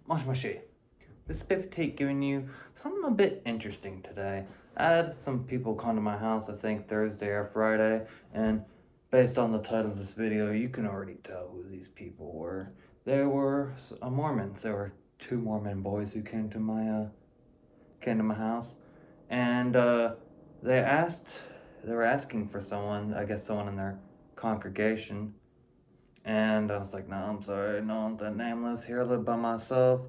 Moshi. This is Biff giving you something a bit interesting today. I had some people come to my house, I think Thursday or Friday, and based on the title of this video, you can already tell who these people were. They were Mormons. There were two Mormon boys who came to my house, and they were asking for someone, I guess someone in their congregation. And I was like, no, I'm sorry, no, that name lives here, I live by myself.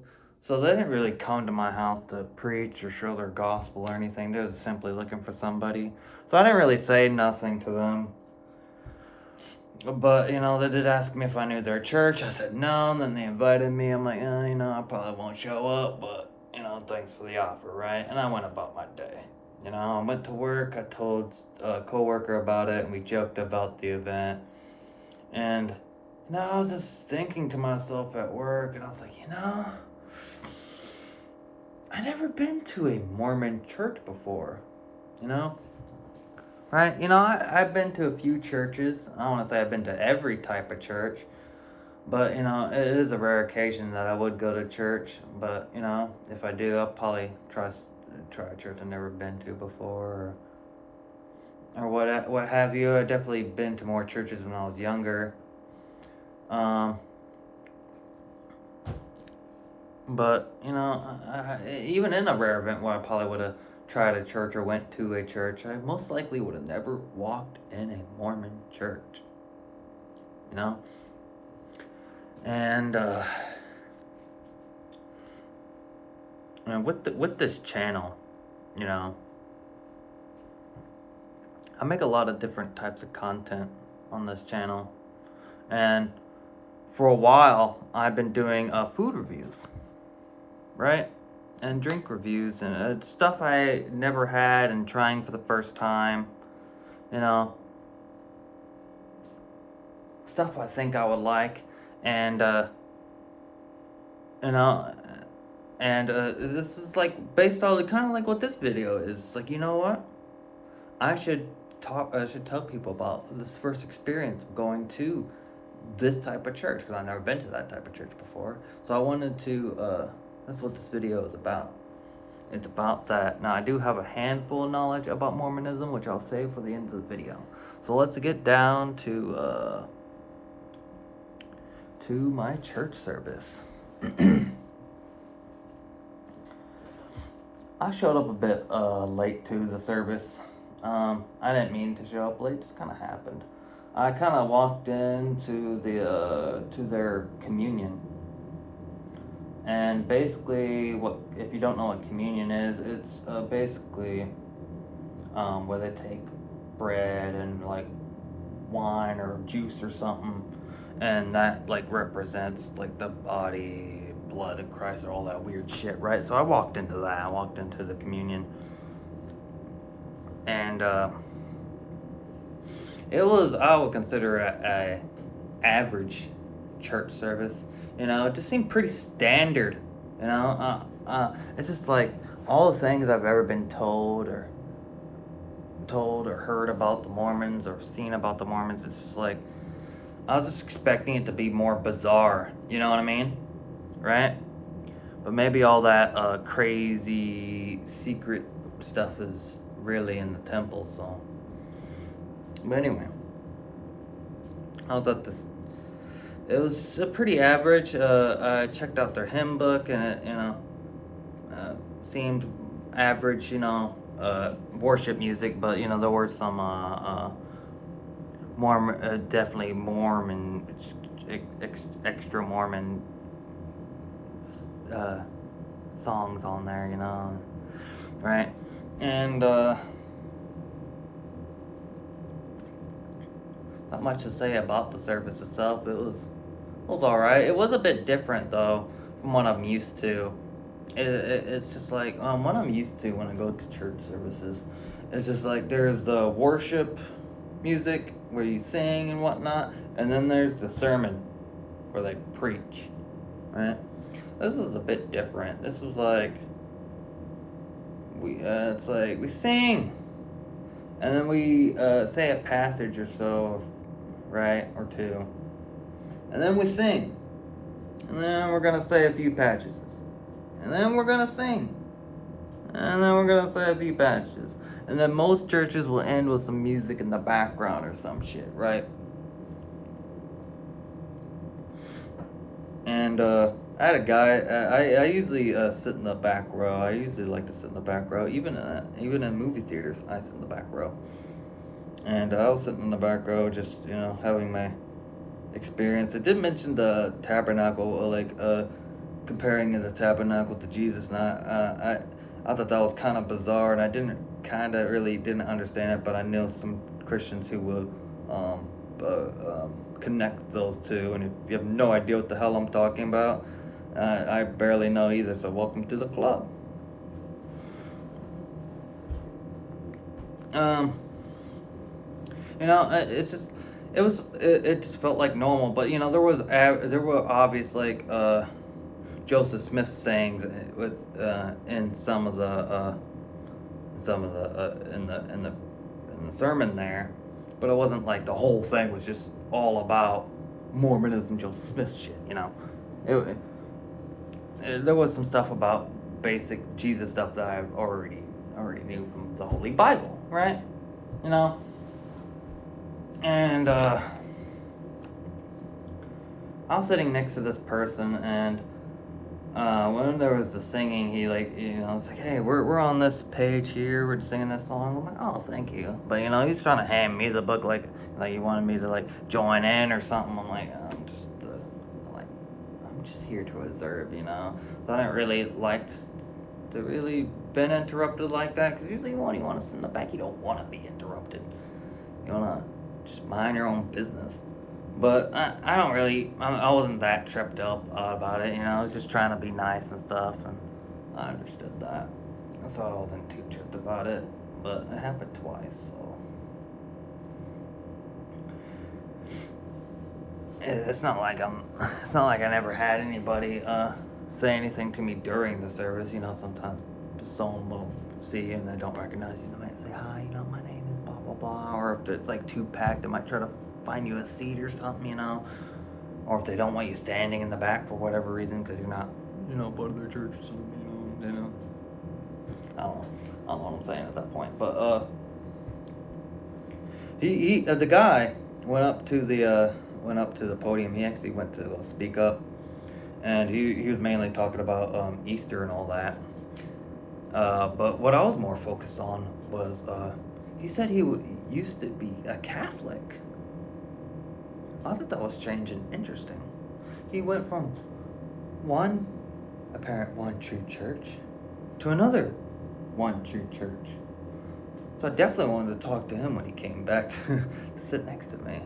So they didn't really come to my house to preach or show their gospel or anything. They were simply looking for somebody. So I didn't really say nothing to them. But, they did ask me if I knew their church. I said no, and then they invited me. I'm like, I probably won't show up, but, thanks for the offer, right? And I went about my day. I went to work, I told a coworker about it, and we joked about the event. And I was just thinking to myself at work, and I was like, I never been to a Mormon church before, right? I've been to a few churches. I don't want to say I've been to every type of church, but, it is a rare occasion that I would go to church. But, if I do, I'll probably try a church I've never been to before, or what have you. I definitely been to more churches when I was younger. But, even in a rare event where I probably would have tried a church or went to a church, I most likely would have never walked in a Mormon church. And, with this channel, I make a lot of different types of content on this channel. And for a while, I've been doing food reviews, right? And drink reviews and stuff I never had and trying for the first time, stuff I think I would like. And, this is like based on kind of like what this video is. Like, you know what? I should tell people about this first experience of going to this type of church, because I've never been to that type of church before. So I wanted to, that's what this video is about. It's about that. Now, I do have a handful of knowledge about Mormonism, which I'll save for the end of the video. So let's get down to my church service. I showed up a bit late to the service. I didn't mean to show up late, it just kind of happened. I kind of walked into to their communion. And basically, if you don't know what communion is, it's basically where they take bread and like wine or juice or something, and that like represents like the body, blood of Christ, or all that weird shit, right? So I walked into that. I walked into the communion, and it was, I would consider a average church service. It just seemed pretty standard. It's just like all the things I've ever been told or heard about the Mormons or seen about the Mormons. It's just like I was just expecting it to be more bizarre. You know what I mean? Right? But maybe all that crazy secret stuff is really in the temple. So, but anyway, I was at this. It was pretty average. I checked out their hymn book, and it, seemed average. Worship music, but there were some Mormon, definitely Mormon, extra Mormon songs on there. Right? And not much to say about the service itself. It was alright. It was a bit different though from what I'm used to. It's just like what I'm used to when I go to church services. It's just like there's the worship music where you sing and whatnot, and then there's the sermon where they preach, right? This was a bit different. This was like it's like we sing, and then we say a passage or so, right, or two, and then we sing, and then we're gonna say a few passages, And then we're gonna sing. And then we're gonna say a few passages. And then most churches will end with some music in the background or some shit, right? And I had a guy. I usually sit in the back row. I usually like to sit in the back row. Even in movie theaters, I sit in the back row. And I was sitting in the back row, just having my experience. It did mention the tabernacle, comparing the tabernacle to Jesus, and I thought that was kind of bizarre, and I didn't understand it, but I know some Christians who will connect those two, and if you have no idea what the hell I'm talking about, I barely know either, so welcome to the club. It just felt like normal, but there were obvious Joseph Smith sayings with in some of the in the sermon there, but it wasn't like the whole thing was just all about Mormonism, Joseph Smith shit. There was some stuff about basic Jesus stuff that I already knew from the Holy Bible, right? And I was sitting next to this person, and when there was the singing, he it's like, hey, we're on this page here, we're singing this song. I'm like, oh, thank you. But he's trying to hand me the book like he wanted me to join in or something. I'm like, I'm just here to observe, So I didn't really like to really been interrupted like that, because usually when you want to sit in the back, you don't want to be interrupted. You want to just mind your own business. But I wasn't that tripped up about it, I was just trying to be nice and stuff, and I understood that. So I wasn't too tripped about it, but it happened twice, so. It's not like I never had anybody say anything to me during the service, sometimes someone will see you and they don't recognize you, and they might say, hi, my name is blah, blah, blah, or if it's too packed, they might try to find you a seat or something, or if they don't want you standing in the back for whatever reason, because you're not, part of their church, so, I don't know what I'm saying at that point, but, the guy went up to the podium. He actually went to speak up, and he was mainly talking about Easter and all that, but what I was more focused on was, he said he used to be a Catholic. I thought that was strange and interesting. He went from one true church to another one true church. So I definitely wanted to talk to him when he came back to sit next to me.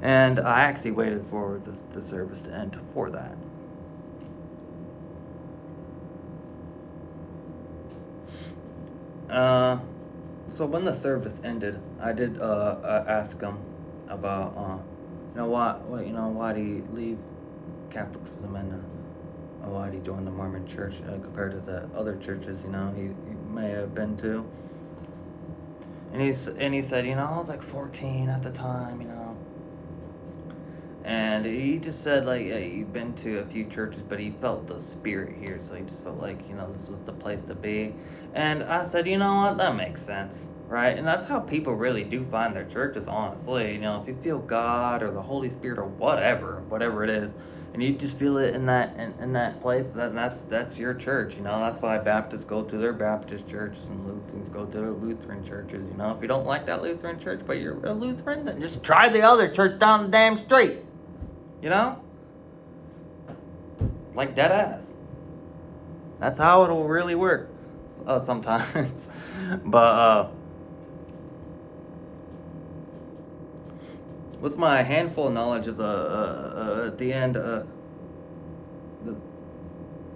And I actually waited for the service to end for that. So when the service ended, I did ask him about why do you leave Catholicism, and why do you join the Mormon Church compared to the other churches he may have been to. And he said, I was 14 at the time, and he just said he'd been to a few churches, but he felt the spirit here, so he just felt this was the place to be. And I said, what, that makes sense, right? And that's how people really do find their churches, honestly. If you feel God or the Holy Spirit or whatever it is, and you just feel it in that place, that's your church. That's why Baptists go to their Baptist churches and Lutherans go to their Lutheran churches. If you don't like that Lutheran church, but you're a Lutheran, then just try the other church down the damn street. Like dead ass. That's how it'll really work sometimes. But with my handful of knowledge of at the end,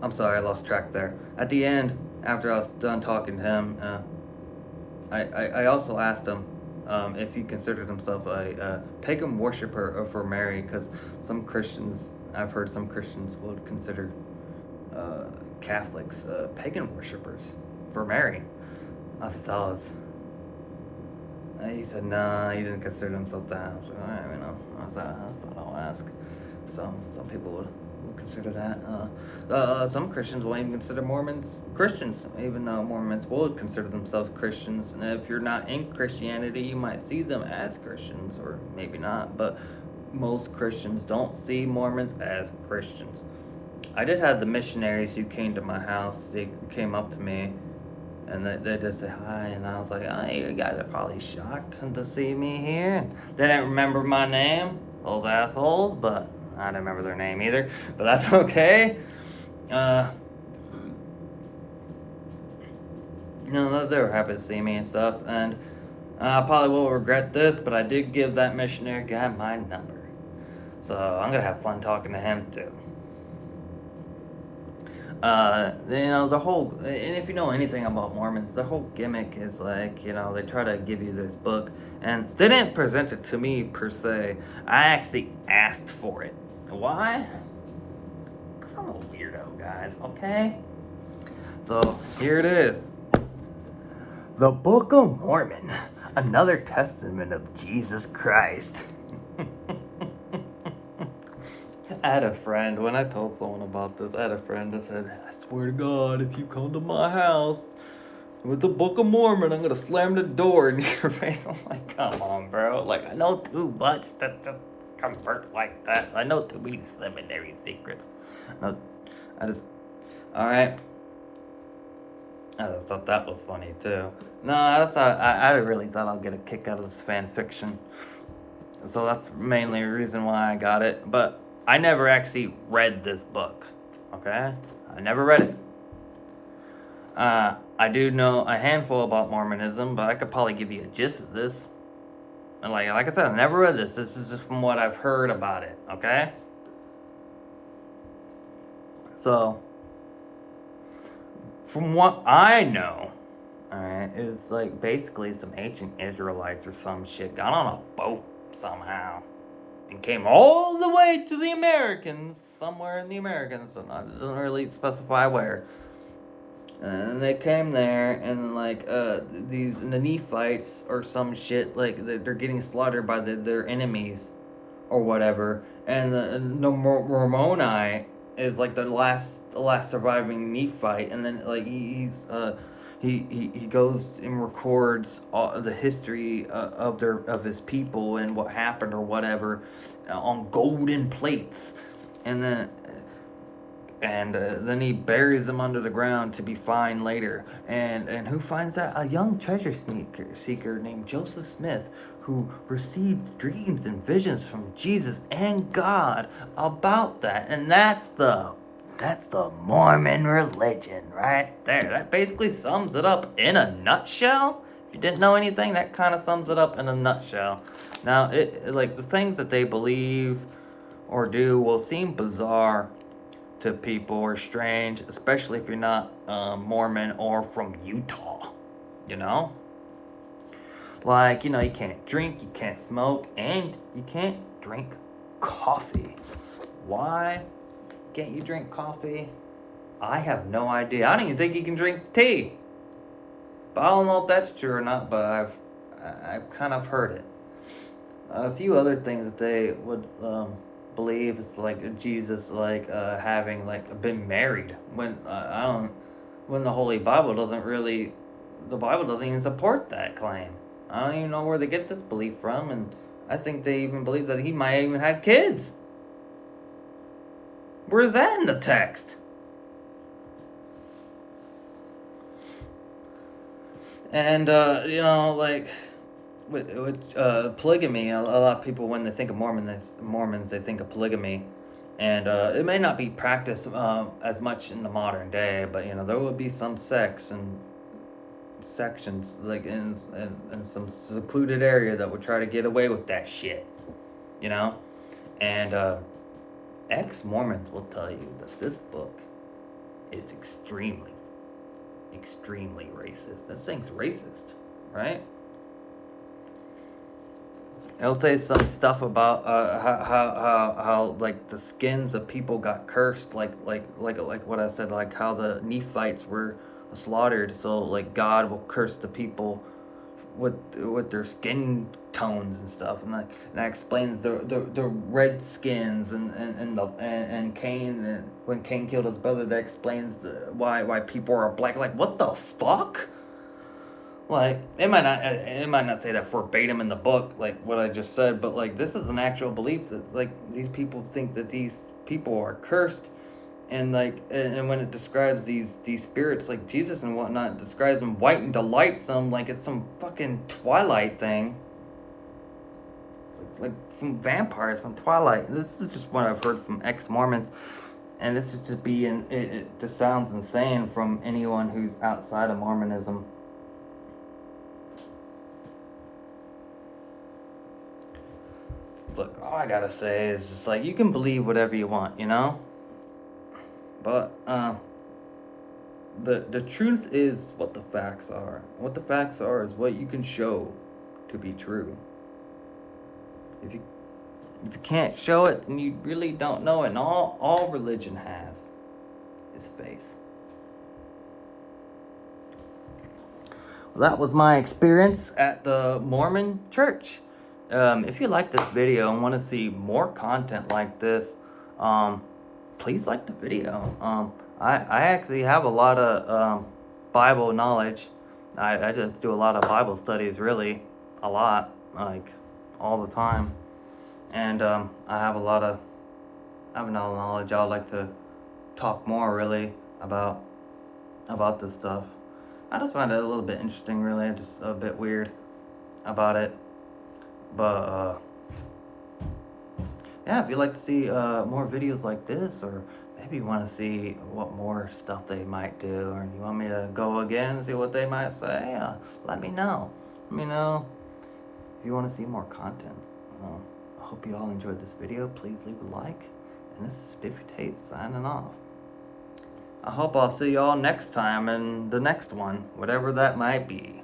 I'm sorry, I lost track there. At the end, after I was done talking to him, I also asked him if he considered himself a pagan worshiper for Mary, because I've heard some Christians would consider Catholics pagan worshippers for Mary. I thought that was. He said, nah, he didn't consider himself that. I was like, all right, I thought I'll ask. Some people would consider that. Some Christians won't even consider Mormons Christians, even though Mormons will consider themselves Christians. And if you're not in Christianity, you might see them as Christians, or maybe not. But most Christians don't see Mormons as Christians. I did have the missionaries who came to my house. They came up to me, and they just said hi, and I was like, oh, you guys are probably shocked to see me here. And they didn't remember my name, those assholes, but I didn't remember their name either, but that's okay. They were happy to see me and stuff, and I probably will regret this, but I did give that missionary guy my number. So I'm gonna have fun talking to him too. The whole, and if you know anything about Mormons, the whole gimmick is like, they try to give you this book, and they didn't present it to me per se. I actually asked for it. Why? Because I'm a weirdo, guys, okay? So, here it is. The Book of Mormon, another testament of Jesus Christ. I had a friend, when I told someone about this, I had a friend that said, I swear to God, if you come to my house with the Book of Mormon, I'm going to slam the door in your face. I'm like, come on, bro. Like, I know too much to just convert like that. I know too many seminary secrets. No, alright. I just thought that was funny, too. No, I really thought I'd get a kick out of this fan fiction. So that's mainly the reason why I got it. But I never actually read this book, okay? I never read it. I do know a handful about Mormonism, but I could probably give you a gist of this. And like I said, I never read this. This is just from what I've heard about it, okay? So, from what I know, alright, it's like basically some ancient Israelites or some shit got on a boat somehow and came all the way to the Americans, somewhere in the Americans, so it doesn't really specify where. And they came there, and like the Nephites or some shit, like they're getting slaughtered by their enemies or whatever. And the Mormoni is like the last surviving Nephite, and then like he goes and records all the history of his people and what happened or whatever on golden plates, and then he buries them under the ground to be found later. And who finds that? A young treasure seeker named Joseph Smith, who received dreams and visions from Jesus and God about that. And that's the Mormon religion right there. That basically sums it up in a nutshell. If you didn't know anything, that kind of sums it up in a nutshell. Now, like the things that they believe or do will seem bizarre to people or strange, especially if you're not Mormon or from Utah, Like, you can't drink, you can't smoke, and you can't drink coffee. Why can't you drink coffee? I have no idea. I don't even think you can drink tea. But I don't know if that's true or not, but I've kind of heard it. A few other things that they would believe is like Jesus having been married when when the Holy Bible doesn't even support that claim. I don't even know where they get this belief from, and I think they even believe that he might have even had kids. Where's that in the text? And with polygamy, a lot of people, when they think of Mormons, they think of polygamy, and it may not be practiced as much in the modern day, but there would be some sects and sections like in some secluded area that would try to get away with that shit, and ex-Mormons will tell you that this book is extremely racist. This thing's racist, right? It'll say some stuff about how like the skins of people got cursed, like what I said, like how the Nephites were slaughtered, so like God will curse the people with their skin tones and stuff, and that explains the red skins and Cain, and when Cain killed his brother, that explains why people are black. Like, what the fuck? Like, it might not say that verbatim in the book, like what I just said, but like this is an actual belief that like these people think that these people are cursed, and like and when it describes these spirits like Jesus and whatnot, it describes them white and delightsome like it's some fucking Twilight thing. Like from vampires from Twilight. This is just what I've heard from ex-Mormons, and this is just it just sounds insane from anyone who's outside of Mormonism. Look, all I gotta say is it's like you can believe whatever you want, you know? But the truth is what the facts are. What the facts are is what you can show to be true. If you can't show it, then you really don't know it. And all religion has is faith. Well, that was my experience at the Mormon church. If you like this video and want to see more content like this, please like the video. I actually have a lot of Bible knowledge. I just do a lot of Bible studies, really, a lot, like all the time. And I have a lot of knowledge. I would like to talk more, really, about this stuff. I just find it a little bit interesting, really, just a bit weird about it. But yeah, if you'd like to see more videos like this, or maybe you want to see what more stuff they might do, or you want me to go again and see what they might say, let me know. Let me know if you want to see more content. I hope you all enjoyed this video. Please leave a like. And this is Spiffy Tate signing off. I hope I'll see y'all next time in the next one, whatever that might be.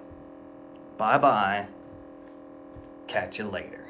Bye-bye. Catch you later.